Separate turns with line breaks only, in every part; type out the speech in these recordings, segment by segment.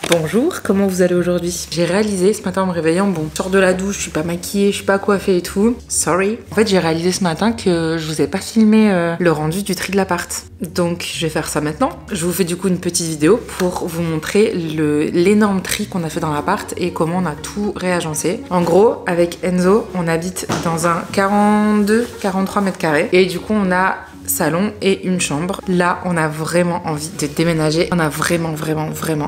Bonjour, comment vous allez aujourd'hui? J'ai réalisé ce matin en me réveillant, bon, je sors de la douche, je suis pas maquillée, je suis pas coiffée et tout. Sorry. En fait, j'ai réalisé ce matin que je vous ai pas filmé le rendu du tri de l'appart. Donc, je vais faire ça maintenant. Je vous fais du coup une petite vidéo pour vous montrer l'énorme tri qu'on a fait dans l'appart et comment on a tout réagencé. En gros, avec Enzo, on habite dans un 42-43 mètres carrés et du coup, on a salon et une chambre. Là, on a vraiment envie de déménager. On a vraiment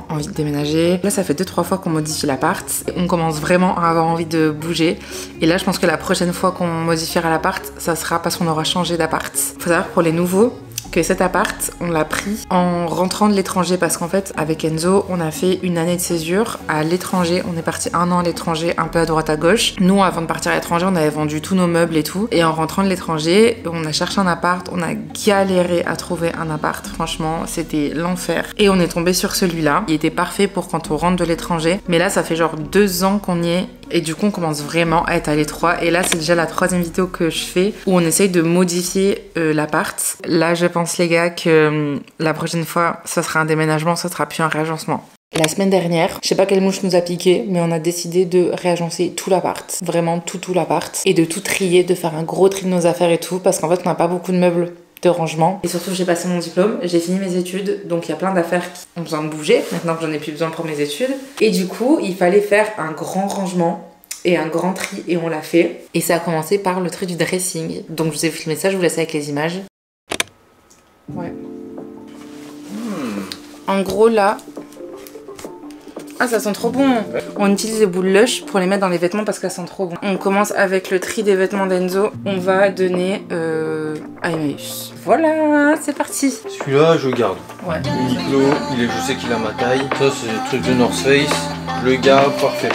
envie de déménager. Là, ça fait 2-3 fois qu'on modifie l'appart. On commence vraiment à avoir envie de bouger. Et là, je pense que la prochaine fois qu'on modifiera l'appart, ça sera parce qu'on aura changé d'appart. Faut savoir pour les nouveaux que cet appart, on l'a pris en rentrant de l'étranger parce qu'en fait, avec Enzo, on a fait une année de césure à l'étranger. On est parti 1 an à l'étranger, un peu à droite à gauche. Nous, avant de partir à l'étranger, on avait vendu tous nos meubles et tout. Et en rentrant de l'étranger, on a cherché un appart, on a galéré à trouver un appart. Franchement, c'était l'enfer. Et on est tombé sur celui-là. Il était parfait pour quand on rentre de l'étranger. Mais là, ça fait genre 2 ans qu'on y est. Et du coup, on commence vraiment à être à l'étroit. Et là, c'est déjà la 3e vidéo que je fais où on essaye de modifier l'appart. Là, je pense, les gars, que la prochaine fois, ça sera un déménagement, ça sera plus un réagencement. La semaine dernière, je sais pas quelle mouche nous a piqué, mais on a décidé de réagencer tout l'appart. Vraiment tout l'appart. Et de tout trier, de faire un gros tri de nos affaires et tout. Parce qu'en fait, on n'a pas beaucoup de meubles de rangement. Et surtout, j'ai passé mon diplôme, j'ai fini mes études, donc il y a plein d'affaires qui ont besoin de bouger, maintenant que j'en ai plus besoin pour mes études. Et du coup, il fallait faire un grand rangement et un grand tri, et on l'a fait. Et ça a commencé par le tri du dressing. Donc je vous ai filmé ça, je vous laisse avec les images. Ouais. En gros, là... Ah, ça sent trop bon. On utilise les boules lush pour les mettre dans les vêtements parce qu'elles sentent trop bon. On commence avec le tri des vêtements d'Enzo. On va donner à Emmaüs. Voilà, c'est parti.
Celui-là, je garde.
Ouais.
Uniqlo, je sais qu'il a ma taille. Ça, c'est le truc de North Face. Je le garde, parfait.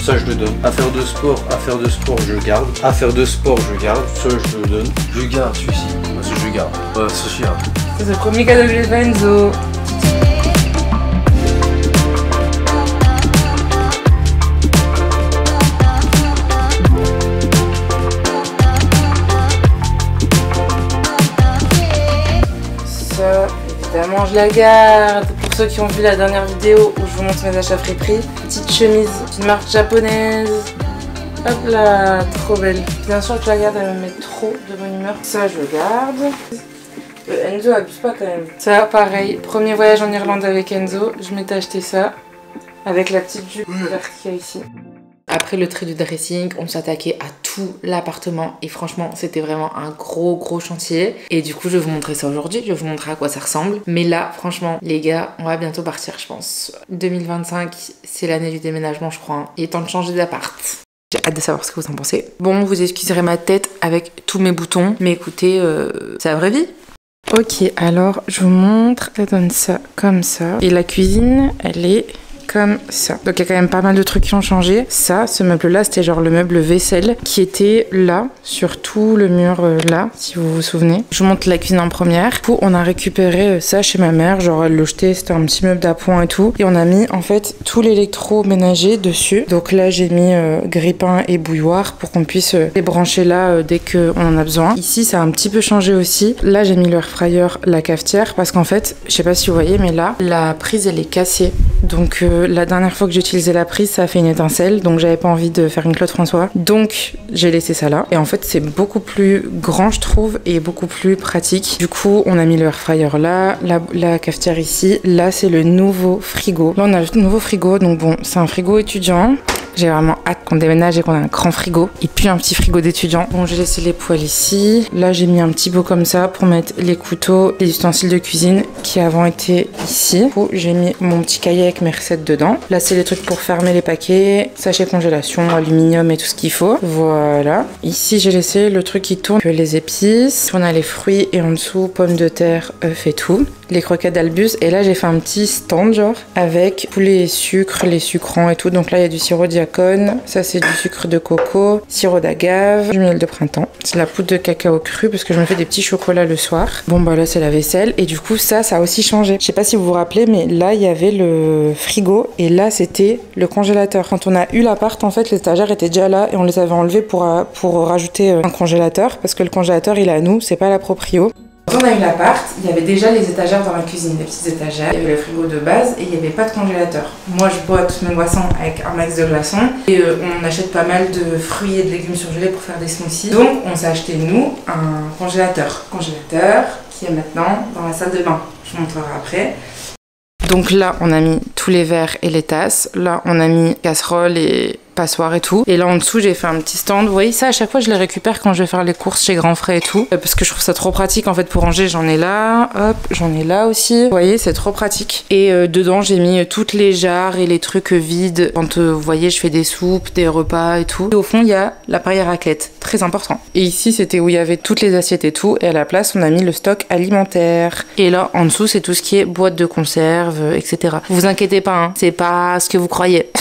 Ça, je le donne. Affaire de sport, je garde. Affaire de sport, je garde. Ça, je le donne. Je garde celui-ci. Ça, je garde. Ça suffira.
C'est le premier cadeau que j'ai fait, Enzo. Ça, évidemment, je la garde. Pour ceux qui ont vu la dernière vidéo où je vous montre mes achats Friperie, petite chemise d'une marque japonaise. Hop là, trop belle. Bien sûr que je la garde, elle me met trop de bonne humeur. Ça, je le garde. Enzo abuse pas quand même. Ça, pareil, premier voyage en Irlande avec Enzo, je m'étais acheté ça avec la petite jupe verte qu'il y a ici. Après le tri du dressing, on s'attaquait à tout l'appartement et franchement, c'était vraiment un gros chantier. Et du coup, je vais vous montrer ça aujourd'hui, je vais vous montrer à quoi ça ressemble. Mais là, franchement, les gars, on va bientôt partir, je pense. 2025, c'est l'année du déménagement, je crois. Hein. Il est temps de changer d'appart. J'ai hâte de savoir ce que vous en pensez. Bon, vous excuserez ma tête avec tous mes boutons, mais écoutez, c'est la vraie vie. Ok, alors je vous montre, ça donne ça comme ça. Et la cuisine, elle est comme ça. Donc il y a quand même pas mal de trucs qui ont changé. Ça, ce meuble-là, c'était genre le meuble vaisselle qui était là, sur tout le mur là, si vous vous souvenez. Je vous montre la cuisine en première. Du coup, on a récupéré ça chez ma mère, genre elle l'a jeté, c'était un petit meuble d'appoint et tout. Et on a mis en fait tout l'électroménager dessus. Donc là, j'ai mis grille-pain et bouilloire pour qu'on puisse les brancher là dès qu'on en a besoin. Ici, ça a un petit peu changé aussi. Là, j'ai mis l'air fryer, la cafetière, parce qu'en fait, je sais pas si vous voyez, mais là, la prise, elle est cassée. Donc la dernière fois que j'ai utilisé la prise, ça a fait une étincelle, donc j'avais pas envie de faire une Claude François. Donc j'ai laissé ça là. Et en fait, c'est beaucoup plus grand, je trouve, et beaucoup plus pratique. Du coup, on a mis le air fryer là, la cafetière ici. Là, c'est le nouveau frigo. Là, on a le nouveau frigo, donc bon, c'est un frigo étudiant. J'ai vraiment hâte qu'on déménage et qu'on ait un grand frigo et puis un petit frigo d'étudiant. Bon, j'ai laissé les poêles ici. Là, j'ai mis un petit pot comme ça pour mettre les couteaux, les ustensiles de cuisine qui avant étaient ici. Du coup, j'ai mis mon petit cahier avec mes recettes dedans. Là, c'est les trucs pour fermer les paquets, sachet congélation, aluminium et tout ce qu'il faut. Voilà. Ici, j'ai laissé le truc qui tourne, les épices. On a les fruits et en dessous, pommes de terre, œufs et tout. Les croquettes d'Albus. Et là, j'ai fait un petit stand, genre, avec tous les sucres, les sucrants et tout. Donc là, il y a du sirop d'érable diacone, ça c'est du sucre de coco, sirop d'agave, du miel de printemps. C'est la poudre de cacao cru parce que je me fais des petits chocolats le soir. Bon bah là c'est la vaisselle et du coup ça a aussi changé. Je sais pas si vous vous rappelez mais là il y avait le frigo et là c'était le congélateur. Quand on a eu l'appart en fait les étagères étaient déjà là et on les avait enlevés pour rajouter un congélateur parce que le congélateur il est à nous, c'est pas la proprio. Quand on a eu l'appart, il y avait déjà les étagères dans la cuisine, les petites étagères. Il y avait le frigo de base et il n'y avait pas de congélateur. Moi, je bois toutes mes boissons avec un max de glaçons et on achète pas mal de fruits et de légumes surgelés pour faire des smoothies. Donc, on s'est acheté, nous, un congélateur. Congélateur qui est maintenant dans la salle de bain. Je vous montrerai après. Donc là, on a mis tous les verres et les tasses. Là, on a mis casserole et passoire et tout. Et là en dessous j'ai fait un petit stand. Vous voyez ça, à chaque fois je les récupère quand je vais faire les courses chez Grand Frais et tout. Parce que je trouve ça trop pratique en fait pour ranger. J'en ai là, hop, j'en ai là aussi. Vous voyez, c'est trop pratique. Et dedans j'ai mis toutes les jarres et les trucs vides. Quand vous voyez, je fais des soupes, des repas et tout. Et au fond il y a l'appareil à raclette, très important. Et ici c'était où il y avait toutes les assiettes et tout. Et à la place on a mis le stock alimentaire. Et là en dessous c'est tout ce qui est boîte de conserve, etc. Vous inquiétez pas, hein, c'est pas ce que vous croyez.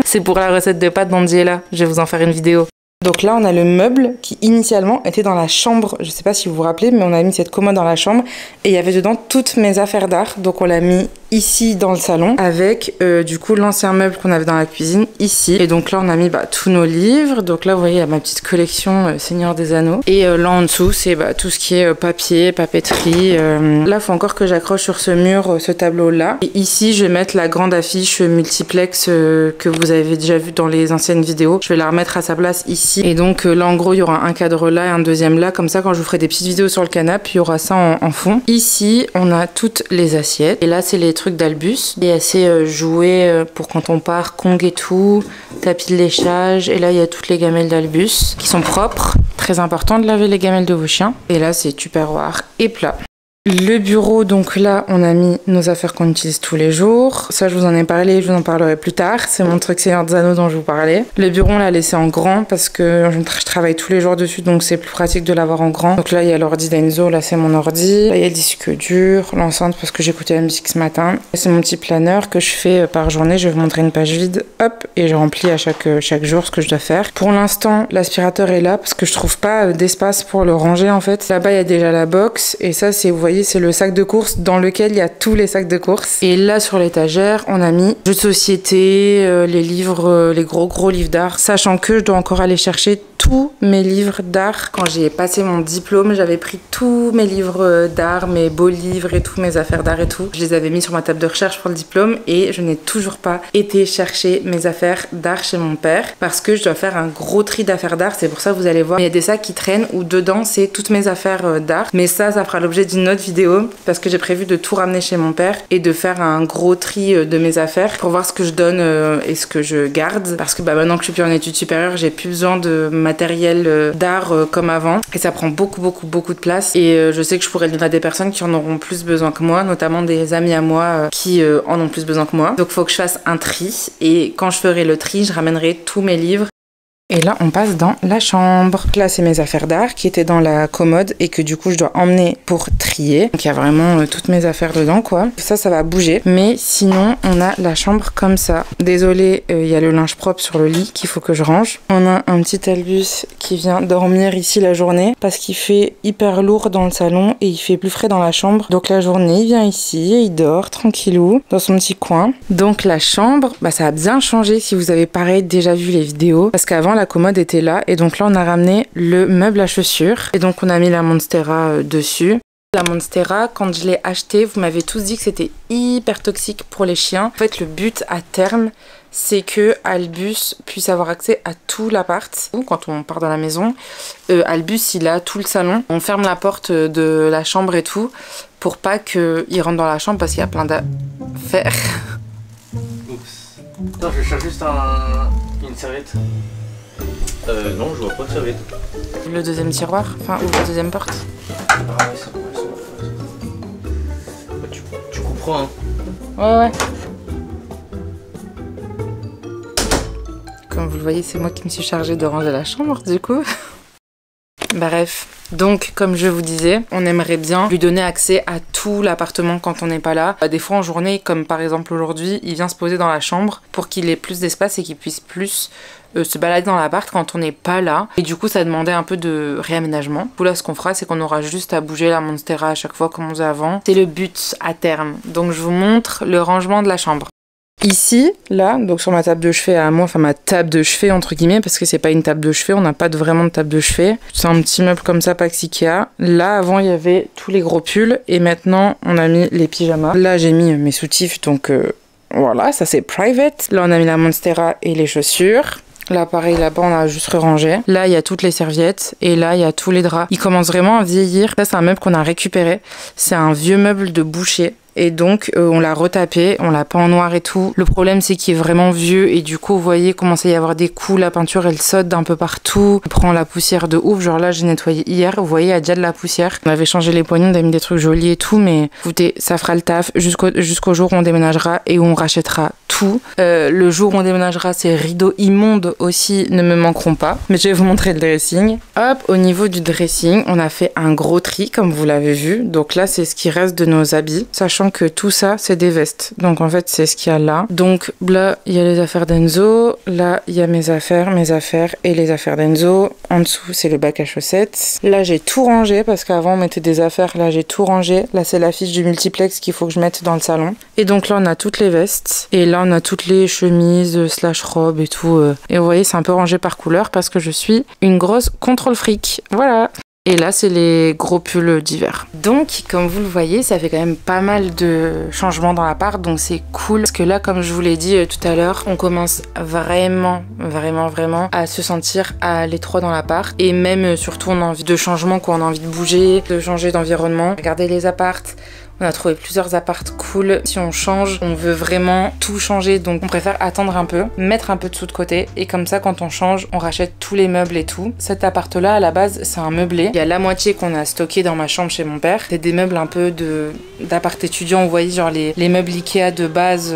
C'est pour la recette de pâtes Bandiella, je vais vous en faire une vidéo. Donc là on a le meuble qui initialement était dans la chambre, je sais pas si vous vous rappelez mais on a mis cette commode dans la chambre et il y avait dedans toutes mes affaires d'art, donc on l'a mis ici dans le salon avec du coup l'ancien meuble qu'on avait dans la cuisine ici. Et donc là on a mis tous nos livres, donc là vous voyez il y a ma petite collection Seigneur des Anneaux et là en dessous c'est tout ce qui est papier, papeterie. Là faut encore que j'accroche sur ce mur ce tableau là et ici je vais mettre la grande affiche multiplex que vous avez déjà vu dans les anciennes vidéos, je vais la remettre à sa place ici. Et donc là en gros il y aura un cadre là et un deuxième là, comme ça quand je vous ferai des petites vidéos sur le canapé il y aura ça en fond. Ici on a toutes les assiettes et là c'est les trucs d'Albus et assez jouets pour quand on part, Kong et tout, tapis de léchage. Et là il y a toutes les gamelles d'Albus qui sont propres, très important de laver les gamelles de vos chiens. Et là c'est tupperware et plat. Le bureau, donc là on a mis nos affaires qu'on utilise tous les jours. Ça je vous en ai parlé, je vous en parlerai plus tard. C'est mon truc Seigneur des Anneaux dont je vous parlais. Le bureau on l'a laissé en grand parce que je travaille tous les jours dessus, donc c'est plus pratique de l'avoir en grand. Donc là il y a l'ordi d'Enzo, là c'est mon ordi. Là il y a le disque dur, l'enceinte parce que j'écoutais la musique ce matin. C'est mon petit planeur que je fais par journée. Je vais vous montrer une page vide, hop, et je remplis à chaque jour ce que je dois faire. Pour l'instant l'aspirateur est là parce que je trouve pas d'espace pour le ranger en fait. Là-bas il y a déjà la box et ça c'est, vous voyez, c'est le sac de courses dans lequel il y a tous les sacs de courses. Et là sur l'étagère on a mis jeux de société, les livres, les gros livres d'art, sachant que je dois encore aller chercher tous mes livres d'art. Quand j'ai passé mon diplôme j'avais pris tous mes livres d'art, mes beaux livres et tous mes affaires d'art et tout, je les avais mis sur ma table de recherche pour le diplôme et je n'ai toujours pas été chercher mes affaires d'art chez mon père parce que je dois faire un gros tri d'affaires d'art. C'est pour ça que vous allez voir il y a des sacs qui traînent où dedans c'est toutes mes affaires d'art, mais ça fera l'objet d'une autre vidéo parce que j'ai prévu de tout ramener chez mon père et de faire un gros tri de mes affaires pour voir ce que je donne et ce que je garde, parce que maintenant que je suis plus en études supérieures j'ai plus besoin de matériel d'art comme avant et ça prend beaucoup de place et je sais que je pourrais le donner à des personnes qui en auront plus besoin que moi, notamment des amis à moi qui en ont plus besoin que moi. Donc il faut que je fasse un tri et quand je ferai le tri je ramènerai tous mes livres. Et là on passe dans la chambre. Là c'est mes affaires d'art qui étaient dans la commode et que du coup je dois emmener pour trier. Donc il y a vraiment toutes mes affaires dedans quoi. Ça va bouger. Mais sinon on a la chambre comme ça. Désolée, il y a le linge propre sur le lit qu'il faut que je range. On a un petit Albus qui vient dormir ici la journée parce qu'il fait hyper lourd dans le salon et il fait plus frais dans la chambre. Donc la journée il vient ici et il dort tranquillou dans son petit coin. Donc la chambre, ça a bien changé si vous avez pareil déjà vu les vidéos, parce qu'avant la commode était là et donc là on a ramené le meuble à chaussures et donc on a mis la Monstera dessus. La Monstera, quand je l'ai acheté, vous m'avez tous dit que c'était hyper toxique pour les chiens. En fait le but à terme c'est que Albus puisse avoir accès à tout l'appart. Quand on part dans la maison, Albus il a tout le salon. On ferme la porte de la chambre et tout pour pas qu'il rentre dans la chambre parce qu'il y a plein d'affaires.
Oups. Attends, je cherche juste une serviette. Non, je vois pas de serviette.
Le deuxième tiroir, enfin ouvre la deuxième porte.
Ah oui, ça. Tu comprends hein.
Ouais. Comme vous le voyez, c'est moi qui me suis chargée de ranger la chambre du coup. Bref. Donc, comme je vous disais, on aimerait bien lui donner accès à tout l'appartement quand on n'est pas là. Des fois en journée, comme par exemple aujourd'hui, il vient se poser dans la chambre pour qu'il ait plus d'espace et qu'il puisse plus se balader dans l'appart quand on n'est pas là. Et du coup, ça demandait un peu de réaménagement. Du coup, là, ce qu'on fera, c'est qu'on aura juste à bouger la Monstera à chaque fois comme on faisait avant. C'est le but à terme. Donc, je vous montre le rangement de la chambre. Ici, là, donc sur ma table de chevet à moi, enfin ma table de chevet entre guillemets, parce que c'est pas une table de chevet, on n'a pas vraiment de table de chevet. C'est un petit meuble comme ça, Pax Ikea. Là, avant, il y avait tous les gros pulls et maintenant, on a mis les pyjamas. Là, j'ai mis mes soutifs, donc voilà, ça c'est private. Là, on a mis la Monstera et les chaussures. Là, pareil, là-bas, on a juste rangé. Là, il y a toutes les serviettes. Et là, il y a tous les draps. Il commence vraiment à vieillir. Ça, c'est un meuble qu'on a récupéré. C'est un vieux meuble de boucher. Et donc, on l'a retapé, on l'a peint en noir et tout. Le problème, c'est qu'il est vraiment vieux. Et du coup, vous voyez, il commence à y avoir des coups. La peinture, elle saute d'un peu partout. Il prend la poussière de ouf. Genre là, j'ai nettoyé hier. Vous voyez, il y a déjà de la poussière. On avait changé les poignées, on avait mis des trucs jolis et tout. Mais écoutez, ça fera le taf jusqu'au jour où on déménagera et où on rachètera tout. Le jour où on déménagera, ces rideaux immondes aussi ne me manqueront pas. Mais je vais vous montrer le dressing. Hop, au niveau du dressing, on a fait un gros tri, comme vous l'avez vu. Donc là, c'est ce qui reste de nos habits. Sachant que tout ça, c'est des vestes. Donc en fait, c'est ce qu'il y a là. Donc là, il y a les affaires d'Enzo. Là, il y a mes affaires et les affaires d'Enzo. En dessous, c'est le bac à chaussettes. Là, j'ai tout rangé parce qu'avant, on mettait des affaires. Là, j'ai tout rangé. Là, c'est l'affiche du multiplex qu'il faut que je mette dans le salon. Et donc là, on a toutes les vestes. Et là, on a toutes les chemises slash robes et tout. Et vous voyez, c'est un peu rangé par couleur parce que je suis une grosse contrôle fric. Voilà. Et là, c'est les gros pulls d'hiver. Donc, comme vous le voyez, ça fait quand même pas mal de changements dans l'appart. Donc, c'est cool. Parce que là, comme je vous l'ai dit tout à l'heure, on commence vraiment à se sentir à l'étroit dans l'appart. Et même, surtout, on a envie de changement, quoi. On a envie de bouger, de changer d'environnement. Regardez les apparts. On a trouvé plusieurs apparts cool. Si on change, on veut vraiment tout changer. Donc on préfère attendre un peu, mettre un peu de sous de côté. Et comme ça, quand on change, on rachète tous les meubles et tout. Cet appart-là, à la base, c'est un meublé. Il y a la moitié qu'on a stocké dans ma chambre chez mon père. C'est des meubles un peu d'appart étudiant. Vous voyez, genre les meubles Ikea de base,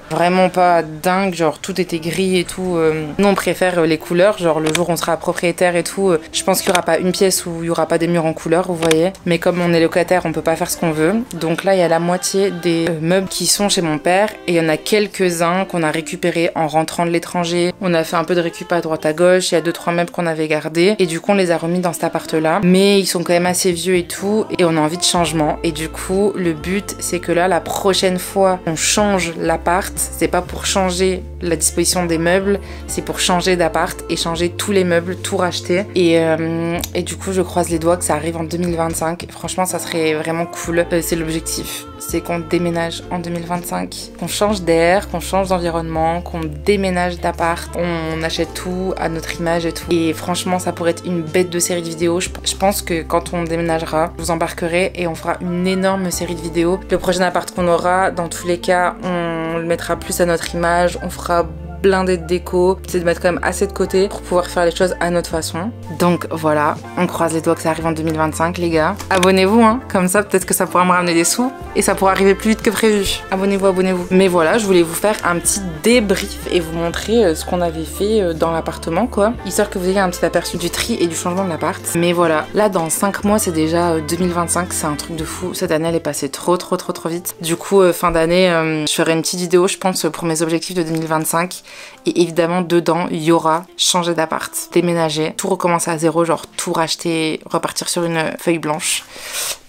vraiment pas dingue. Genre tout était gris et tout. Nous, on préfère les couleurs. Genre le jour où on sera propriétaire et tout, je pense qu'il y aura pas une pièce où il y aura pas des murs en couleur, vous voyez. Mais comme on est locataire, on peut pas faire ce qu'on veut. Donc là, il y a la moitié des meubles qui sont chez mon père et il y en a quelques-uns qu'on a récupérés en rentrant de l'étranger. On a fait un peu de récup à droite à gauche, il y a 2-3 meubles qu'on avait gardés et du coup on les a remis dans cet appart-là. Mais ils sont quand même assez vieux et tout et on a envie de changement. Et du coup, le but, c'est que là, la prochaine fois on change l'appart, c'est pas pour changer la disposition des meubles, c'est pour changer d'appart et changer tous les meubles, tout racheter. Et du coup, je croise les doigts que ça arrive en 2025. Franchement, ça serait vraiment cool. C'est l'objectif. C'est qu'on déménage en 2025, qu'on change d'air, qu'on change d'environnement, qu'on déménage d'appart, on achète tout à notre image et tout. Et franchement, ça pourrait être une bête de série de vidéos. Je pense que quand on déménagera, je vous embarquerai et on fera une énorme série de vidéos. Le prochain appart qu'on aura, dans tous les cas, on le mettra plus à notre image, on fera blindé de déco, c'est de mettre quand même assez de côté pour pouvoir faire les choses à notre façon. Donc voilà, on croise les doigts que ça arrive en 2025 les gars. Abonnez-vous hein, comme ça peut-être que ça pourra me ramener des sous et ça pourra arriver plus vite que prévu. Abonnez-vous, abonnez-vous. Mais voilà, je voulais vous faire un petit débrief et vous montrer ce qu'on avait fait dans l'appartement quoi, histoire que vous ayez un petit aperçu du tri et du changement de l'appart. Mais voilà, là dans 5 mois c'est déjà 2025, c'est un truc de fou. Cette année elle est passée trop vite. Du coup fin d'année je ferai une petite vidéo je pense pour mes objectifs de 2025. Et évidemment dedans il y aura changer d'appart, déménager, tout recommencer à zéro, genre tout racheter, repartir sur une feuille blanche.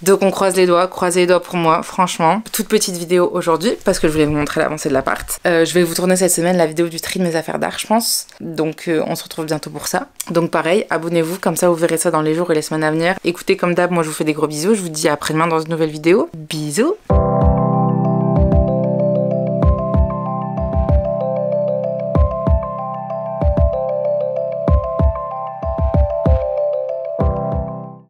Donc on croise les doigts, croisez les doigts pour moi franchement. Toute petite vidéo aujourd'hui parce que je voulais vous montrer l'avancée de l'appart. Je vais vous tourner cette semaine la vidéo du tri de mes affaires d'art je pense. Donc on se retrouve bientôt pour ça. Donc pareil, abonnez-vous comme ça vous verrez ça dans les jours et les semaines à venir. Écoutez comme d'hab, moi je vous fais des gros bisous, je vous dis à après-demain dans une nouvelle vidéo. Bisous.